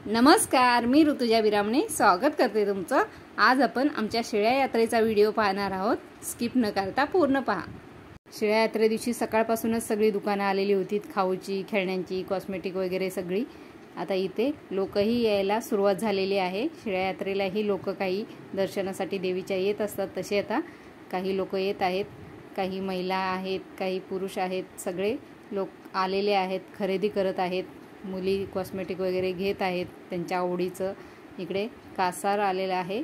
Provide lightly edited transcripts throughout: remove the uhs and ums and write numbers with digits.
नमस्कार, मी ऋतुजा विरामणे स्वागत करते तुमचं। आज आपण आमच्या शिळ्या यात्रेचा व्हिडिओ पाहणार आहोत। स्किप न करता पूर्ण पहा। शिळ्या यात्रे दिवशी सकाळपासूनच सगळी दुकानं आलेली होती, खाऊची, खेळण्यांची, कॉस्मेटिक वगैरे सगळी। आता इथे लोकही यायला सुरुवात झालेली आहे। शिळ्या यात्रेलाही लोक काही दर्शनासाठी देवीच्या येत असतात, तसे आता काही लोक येत आहेत। काही महिला आहेत, काही पुरुष आहेत, सगळे लोक आलेले आहेत, खरेदी करत आहेत। मुली कॉस्मेटिक वगैरे घेत आहेत त्यांच्या आवडीचं। इकडे कासार आलेला आहे।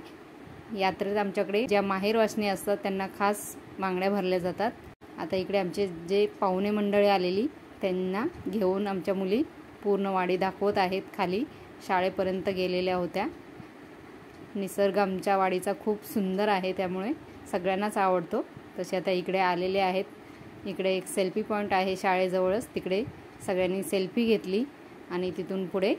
यात्रेत आमच्याकडे ज्या माहेरवासणी असतात त्यांना खास बांगड्या भरल्या जातात। आता इकडे आमचे जे पाहुणे मंडळी आलेली त्यांना घेऊन आमच्या मुली पूर्ण वाडी दाखवत आहेत। खाली शाळेपर्यंत गेलेल्या होत्या। निसर्ग आमच्या वाडीचा खूप सुंदर आहे, त्यामुळे सगळ्यांनाच आवडतो। तसे आता इकडे आलेले आहेत। इकडे एक सेल्फी पॉइंट आहे शाळेजवळच, तिकडे सगळ्यांनी सेल्फी घेतली आणि तिथून पुढे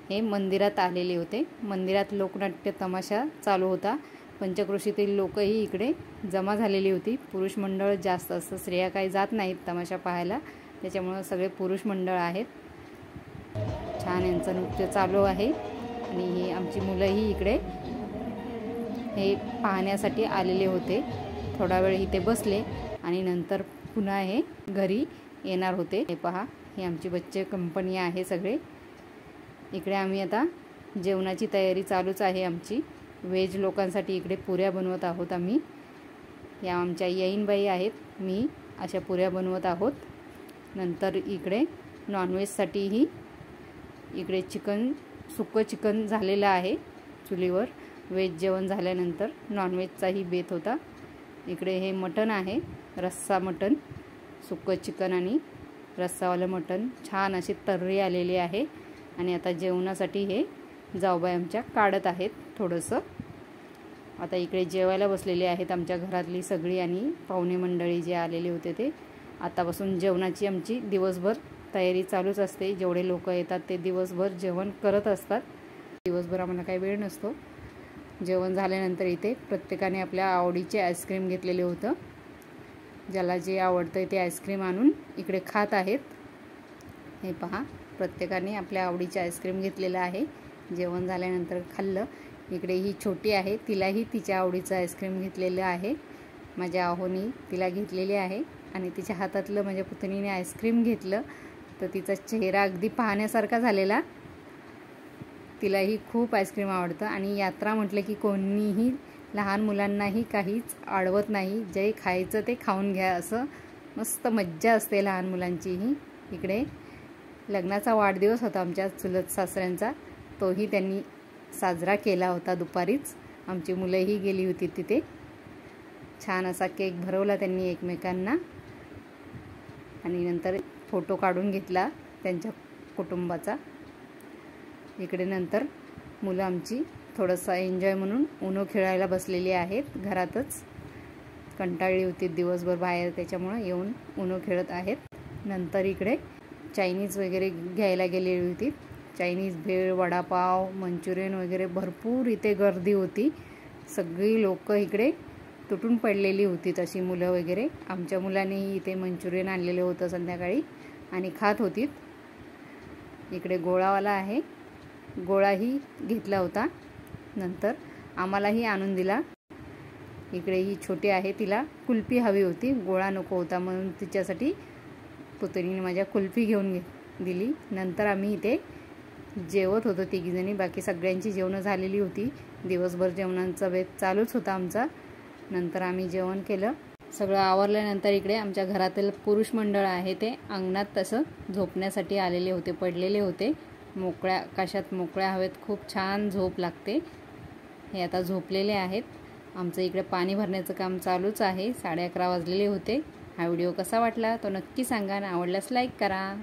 हे मंदिरात आलेले होते। मंदिरात लोकनाट्य तमाशा चालू होता। पंचक्रोशीतील लोकही इकडे जमा झालेली होती। पुरुष मंडळ जास्त असतं, स्त्रिया काही जात नाहीत तमाशा पाहायला, त्याच्यामुळे सगळे पुरुष मंडळ आहेत। छान यांचं नृत्य चालू आहे आणि ही आमची मुलंही इकडे हे पाहण्यासाठी आलेले होते। थोडा वेळ इथे बसले आणि नंतर पुन्हा हे घरी येणार होते। हे पहा, ही आमची बच्चे कंपनी आहे सगळे। इकडे आम्ही आता जेवणाची तयारी चालूच आहे आमची। व्हेज लोकांसाठी इकडे पुऱ्या बनवत आहोत आम्ही। या आमच्या येईनबाई आहेत, मी अशा पुऱ्या बनवत आहोत। नंतर इकडे नॉनव्हेजसाठीही इकडे चिकन, सुक्कं चिकन झालेलं आहे चुलीवर। व्हेज जेवण झाल्यानंतर नॉनव्हेजचाही बेत होता। इकडे हे मटण आहे, रस्सा मटण, सुक्कं चिकन आणि रस्सावालं मटण। छान अशी तर्री आलेली आहे आणि आता जेवणासाठी हे जाऊबाई आमच्या काढत आहेत थोडंसं। आता इकडे जेवायला बसलेले आहेत आमच्या घरातली सगळी आणि पाहुणे मंडळी जे आलेले होते ते। आतापासून जेवणाची आमची दिवसभर तयारी चालूच असते। जेवढे लोक येतात ते दिवसभर जेवण करत असतात। दिवसभर आम्हाला काही वेळ नसतो। जेवण झाल्यानंतर इथे प्रत्येकाने आपल्या आवडीचे आईस्क्रीम घेतलेले होतं। ज्याला जे आवडतं ते आईस्क्रीम आणून इकडे खात आहेत। हे पहा, प्रत्येकाने आपल्या आवडीचे आईस्क्रीम घेतलेलं आहे। जेवण झाल्यानंतर खाल्लं। इकडे ही छोटी आहे, तिलाही तिच्या आवडीचं आईस्क्रीम घेतलेलं आहे। माझ्या आहोनी तिला घेतलेली आहे आणि तिच्या हातातलं माझ्या पुतणीने आईस्क्रीम घेतलं तर तिचा चेहरा अगदी पाहण्यासारखा झालेला। तिलाही खूप आईस्क्रीम आवडतं आणि यात्रा म्हटलं की कोणीही लहान मुलांनाही काहीच अडवत नाही। जे खायचं ते खाऊन घ्या, असं मस्त मज्जा असते लहान मुलांचीही। इकडे लग्नाचा वाढदिवस होता आमच्या चुलत सासऱ्यांचा, तोही त्यांनी साजरा केला होता दुपारीच। आमची मुलंही गेली होती तिथे। छान असा केक भरवला त्यांनी एकमेकांना आणि नंतर फोटो काढून घेतला त्यांच्या कुटुंबाचा। इकडे नंतर मुलं आमची थोडंसं एन्जॉय म्हणून उनो खेळायला बसलेली आहेत घरातच। कंटाळली होती दिवसभर बाहेर, त्याच्यामुळे येऊन उनो खेळत आहेत। नंतर इकडे चायनीज वगैरे घ्यायला गेलेली होती। चायनीज, भेळ, वडापाव, मंचुरियन वगैरे भरपूर इथे गर्दी होती। सगळी लोक इकडे तुटून पडलेली होती तशी मुलं वगैरे। आमच्या मुलांनीही इथे मंचुरियन आणलेलं होतं संध्याकाळी आणि खात होती। इकडे गोळावाला आहे, गोळाही घेतला होता। नंतर आम्हालाही आणून दिला। इकडे ही छोटी आहे, तिला कुल्फी हवी होती, गोळा नको होता म्हणून तिच्यासाठी पुतणीने माझ्या कुल्फी घेऊन दिली। नंतर आम्ही इथे जेवत होतो तिघीजणी। बाकी सगळ्यांची जेवणं झालेली होती। दिवसभर जेवणांचा बेत चालूच होता आमचा। नंतर आम्ही जेवण केलं। सगळं आवरल्यानंतर इकडे आमच्या घरातील पुरुष मंडळ आहे ते अंगणात तसं झोपण्यासाठी आलेले होते, पडलेले होते। मोकळ्या आकाशात, मोकळ्या हवेत खूप छान झोप लागते। हे आता झोपलेले आहेत। आमचं इकडे पाणी भरण्याचं काम चालूच आहे। 11:30 वाजलेले होते। हा व्हिडिओ कसा वाटला तो नक्की सांगा आणि आवडल्यास लाईक करा।